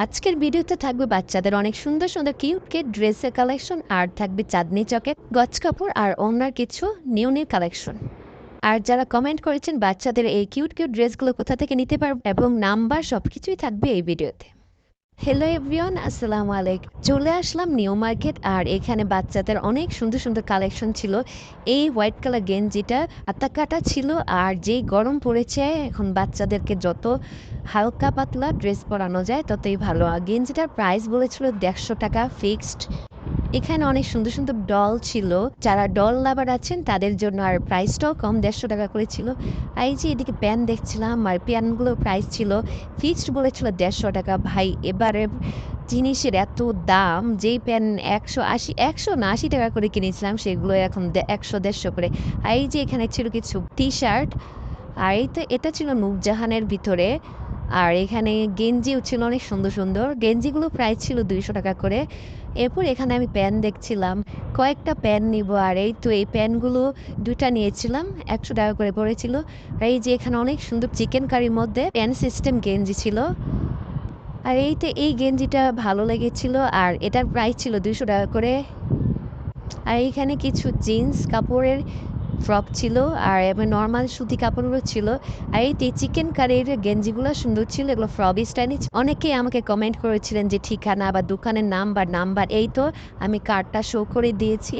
আজকের ভিডিওতে থাকবে বাচ্চাদের অনেক সুন্দর সুন্দর কিউট কিউট ড্রেসের কালেকশন, আর থাকবে চাঁদনি চকের গজ কাপড় আর অন্যার কিছু নিউ নিউ কালেকশন। আর যারা কমেন্ট করেছেন বাচ্চাদের এই কিউট কিউট ড্রেসগুলো কোথা থেকে নিতে পারবো এবং নাম্বার সবকিছুই থাকবে এই ভিডিওতে। হ্যালো এভরিওয়ান, আসসালামু আলাইকুম। চলে আসলাম নিউ মার্কেট, আর এখানে বাচ্চাদের অনেক সুন্দর সুন্দর কালেকশন ছিল। এই হোয়াইট কালার গেঞ্জিটা আত্মা কাটা ছিল, আর যেই গরম পড়েছে এখন বাচ্চাদেরকে যত হালকা পাতলা ড্রেস পরানো যায় ততই ভালো। আর গেঞ্জিটার প্রাইস বলেছিল 150 টাকা ফিক্সড। এখানে অনেক সুন্দর সুন্দর ডল ছিল, যারা ডল লাভার আছেন তাদের জন্য, আর প্রাইসটাও কম, 150 টাকা করে ছিল। আর এই যে এদিকে প্যান দেখছিলাম, আর প্যানগুলোর প্রাইস ছিল ফিক্সড বলেছিল 150 টাকা। ভাই এবারে জিনিসের এত দাম, যেই প্যান 180 টাকা করে কিনেছিলাম সেগুলো এখন 100-150 করে। আর এই যে এখানে ছিল কিছু টি শার্ট, আর এই তো এটা ছিল নূরজাহানের ভিতরে। আর এখানে গেঞ্জিও ছিল অনেক সুন্দর সুন্দর, গেঞ্জিগুলো প্রাইস ছিল 200 টাকা করে। এরপর এখানে আমি প্যান দেখছিলাম, কয়েকটা প্যান নিব, আর এই তো এই প্যানগুলো দুটা নিয়েছিলাম, 100 টাকা করে পড়েছিল। আর এই যে এখানে অনেক সুন্দর চিকেন কারির মধ্যে প্যান সিস্টেম গেঞ্জি ছিল। আর এই তো এই গেঞ্জিটা ভালো লেগেছিল, আর এটার প্রাইস ছিল 200 টাকা করে। আর এইখানে কিছু জিন্স কাপড়ের ফ্রক ছিল, আর এবার নর্মাল সুতি কাপড়গুলো ছিল। আর এই চিকেন কারির গেঞ্জিগুলো সুন্দর ছিল, এগুলো ফ্রবি স্টাইলে। অনেকেই আমাকে কমেন্ট করেছিলেন যে ঠিকানা বা দোকানের নাম্বার, এই তো আমি কার্ডটা শো করে দিয়েছি।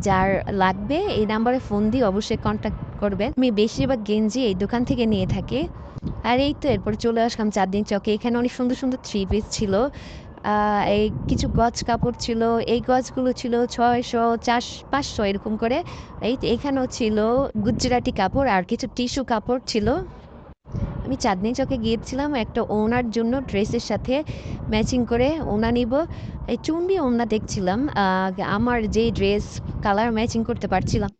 যার লাগবে এই নাম্বারে ফোন দিয়ে অবশ্যই কন্ট্যাক্ট করবেন। আমি বেশিরভাগ গেঞ্জি এই দোকান থেকে নিয়ে থাকি। আর এই তো এরপর চলে আসলাম চাঁদনি চকে, এখানে অনেক সুন্দর সুন্দর থ্রি পিস ছিল। এই কিছু গজ কাপড় ছিল, এই গজগুলো ছিল 600, 400, 500 এরকম করে। এই তো এখানেও ছিল গুজরাটি কাপড়, আর কিছু টিস্যু কাপড় ছিল। আমি চাঁদনি চকে গিয়েছিলাম একটা ওনার জন্য, ড্রেসের সাথে ম্যাচিং করে ওনা নিব। এই চুন্ডি ওনা দেখছিলাম, আমার যে ড্রেস কালার ম্যাচিং করতে পারছিলাম।